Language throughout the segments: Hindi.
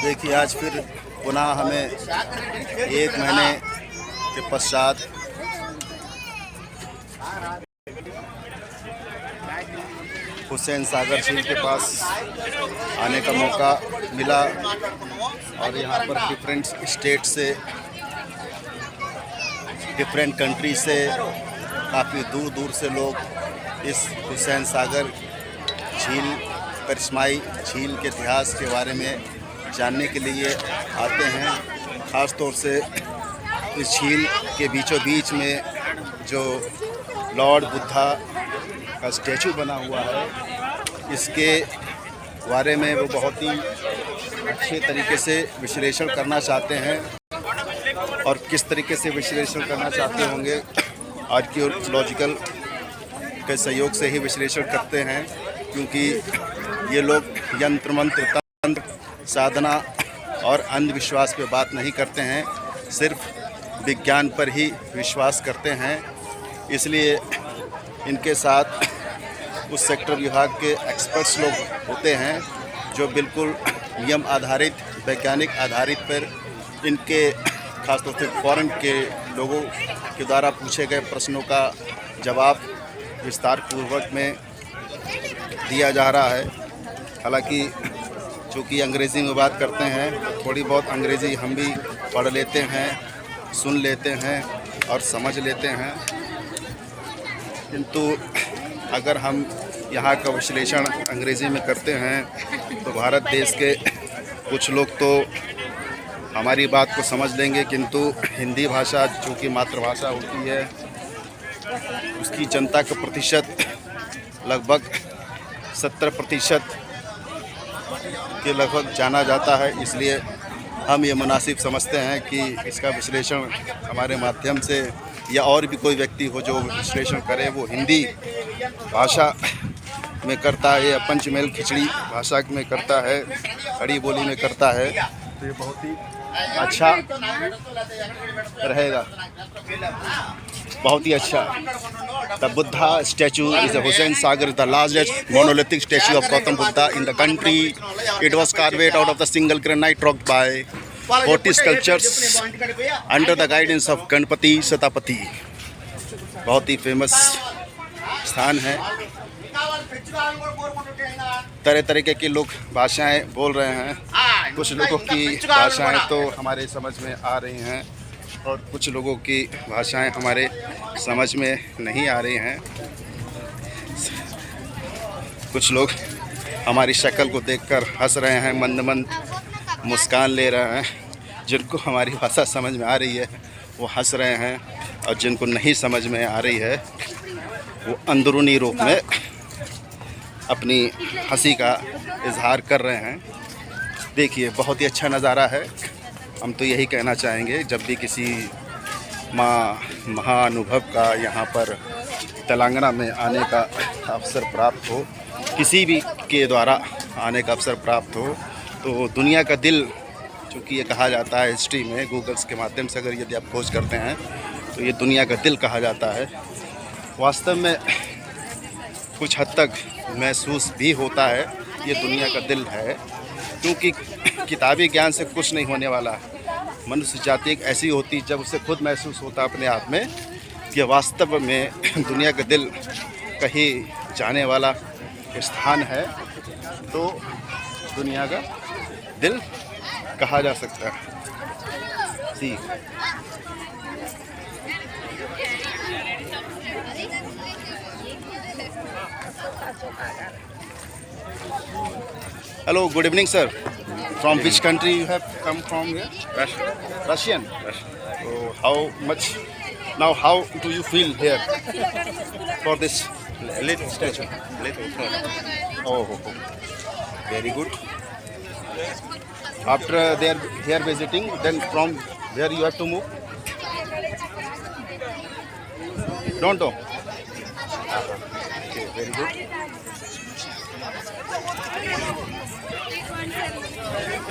देखिए आज फिर पुनः हमें 1 महीने के पश्चात हुसैन सागर झील के पास आने का मौका मिला और यहाँ पर डिफरेंट स्टेट से, डिफरेंट कंट्री से काफ़ी दूर दूर से लोग इस हुसैन सागर झील, करिश्माई झील के इतिहास के बारे में जानने के लिए आते हैं। ख़ास तौर से इस झील के बीचों बीच में जो लॉर्ड बुद्धा का स्टैचू बना हुआ है, इसके बारे में वो बहुत ही अच्छे तरीके से विश्लेषण करना चाहते हैं। और किस तरीके से विश्लेषण करना चाहते होंगे, आर्कियोलॉजिकल के सहयोग से ही विश्लेषण करते हैं, क्योंकि ये लोग यंत्र मंत्र, तंत्र, साधना और अंधविश्वास पे बात नहीं करते हैं, सिर्फ विज्ञान पर ही विश्वास करते हैं। इसलिए इनके साथ उस सेक्टर विभाग के एक्सपर्ट्स लोग होते हैं जो बिल्कुल नियम आधारित, वैज्ञानिक आधारित पर इनके खासतौर से फॉरेन के लोगों के द्वारा पूछे गए प्रश्नों का जवाब विस्तार पूर्वक में दिया जा रहा है। हालांकि चूँकि अंग्रेज़ी में बात करते हैं, थोड़ी बहुत अंग्रेज़ी हम भी पढ़ लेते हैं, सुन लेते हैं और समझ लेते हैं, किंतु अगर हम यहाँ का विश्लेषण अंग्रेज़ी में करते हैं तो भारत देश के कुछ लोग तो हमारी बात को समझ लेंगे, किंतु हिंदी भाषा चूँकि मातृभाषा होती है, उसकी जनता का प्रतिशत लगभग 70% के लगभग जाना जाता है। इसलिए हम ये मुनासिब समझते हैं कि इसका विश्लेषण हमारे माध्यम से या और भी कोई व्यक्ति हो जो विश्लेषण करे, वो हिंदी भाषा में करता है या पंचमेल खिचड़ी भाषा में करता है, खड़ी बोली में करता है, तो ये बहुत ही अच्छा रहेगा, बहुत ही अच्छा। The Buddha statue is a Hussain Sagar, the largest monolithic statue of Gautam Buddha in the country. It was carved out of the single granite rock by 40 sculptures under the guidance of Ganapati Shatapati. बहुत ही फेमस स्थान है। तरह तरीके के लोग भाषाएं बोल रहे हैं, कुछ लोगों की भाषाएं तो हमारे समझ में आ रही हैं और कुछ लोगों की भाषाएं हमारे समझ में नहीं आ रही हैं। कुछ लोग हमारी शक्ल को देखकर हंस रहे हैं, मंद मंद मुस्कान ले रहे हैं। जिनको हमारी भाषा समझ में आ रही है वो हंस रहे हैं, और जिनको नहीं समझ में आ रही है वो अंदरूनी रूप में अपनी हंसी का इजहार कर रहे हैं। देखिए बहुत ही अच्छा नज़ारा है। हम तो यही कहना चाहेंगे, जब भी किसी महाअनुभव का यहाँ पर तेलंगाना में आने का अवसर प्राप्त हो, किसी भी के द्वारा आने का अवसर प्राप्त हो, तो दुनिया का दिल, चूँकि ये कहा जाता है हिस्ट्री में, गूगल्स के माध्यम से अगर यदि आप खोज करते हैं तो ये दुनिया का दिल कहा जाता है। वास्तव में कुछ हद तक महसूस भी होता है ये दुनिया का दिल है, क्योंकि किताबी ज्ञान से कुछ नहीं होने वाला। मनुष्य जाति एक ऐसी होती जब उसे खुद महसूस होता अपने आप में कि वास्तव में दुनिया का दिल कहीं जाने वाला स्थान है, तो दुनिया का दिल कहा जा सकता है। सी Hello, good evening, sir. From which country you have come from here? Russia. Russian. Russia. So how much? Now, how do you feel here for this Little statue? Little. Oh, very good. After they are here visiting, then from where you have to move? Don't know. Okay, very good.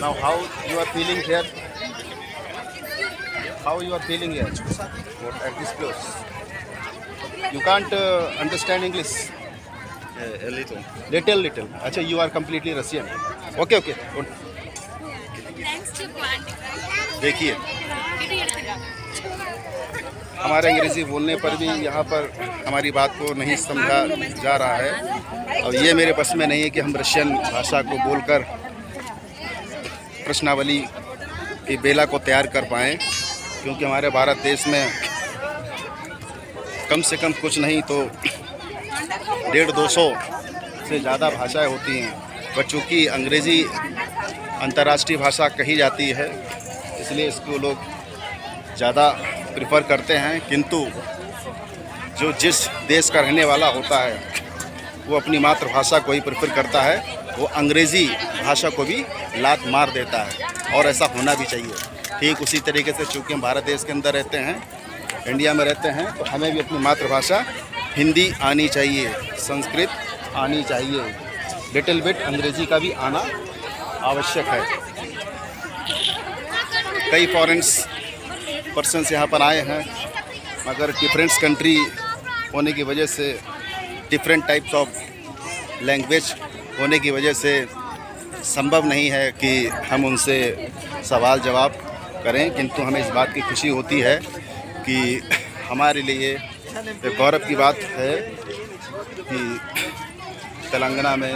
Now, how you are feeling here? How you are feeling here? What at this place? You can't understand English. A little. Little. Acha, you are completely Russian. Okay okay देखिए हमारे अंग्रेज़ी बोलने पर भी यहाँ पर हमारी बात को नहीं समझा जा रहा है। और ये मेरे बस में नहीं है कि हम रशियन भाषा को बोलकर प्रश्नावली की बेला को तैयार कर पाएँ, क्योंकि हमारे भारत देश में कम से कम कुछ नहीं तो 150-200 से ज़्यादा भाषाएं होती हैं। पर चूँकि अंग्रेज़ी अंतर्राष्ट्रीय भाषा कही जाती है, इसलिए इसको लोग ज़्यादा प्रेफर करते हैं। किंतु जो जिस देश का रहने वाला होता है वो अपनी मातृभाषा को ही प्रेफर करता है, वो अंग्रेज़ी भाषा को भी लात मार देता है, और ऐसा होना भी चाहिए। ठीक उसी तरीके से चूँकि हम भारत देश के अंदर रहते हैं, इंडिया में रहते हैं, तो हमें भी अपनी मातृभाषा हिंदी आनी चाहिए, संस्कृत आनी चाहिए, लिटिल बिट अंग्रेज़ी का भी आना आवश्यक है। कई फॉरेन्स पर्सन्स यहाँ पर आए हैं, मगर डिफरेंट कंट्री होने की वजह से, डिफरेंट टाइप्स ऑफ लैंग्वेज होने की वजह से संभव नहीं है कि हम उनसे सवाल जवाब करें। किंतु हमें इस बात की खुशी होती है कि हमारे लिए एक गौरव की बात है कि तेलंगाना में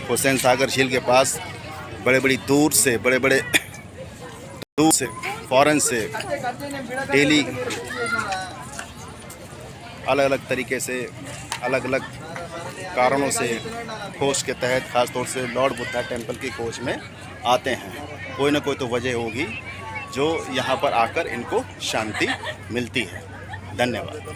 हुसैन सागर झील के पास बड़े दूर से फॉरेन से डेली अलग अलग तरीके से, अलग अलग कारणों से खोज के तहत, ख़ास तौर से लॉर्ड बुद्धा टेम्पल की खोज में आते हैं। कोई ना कोई तो वजह होगी जो यहाँ पर आकर इनको शांति मिलती है। धन्यवाद।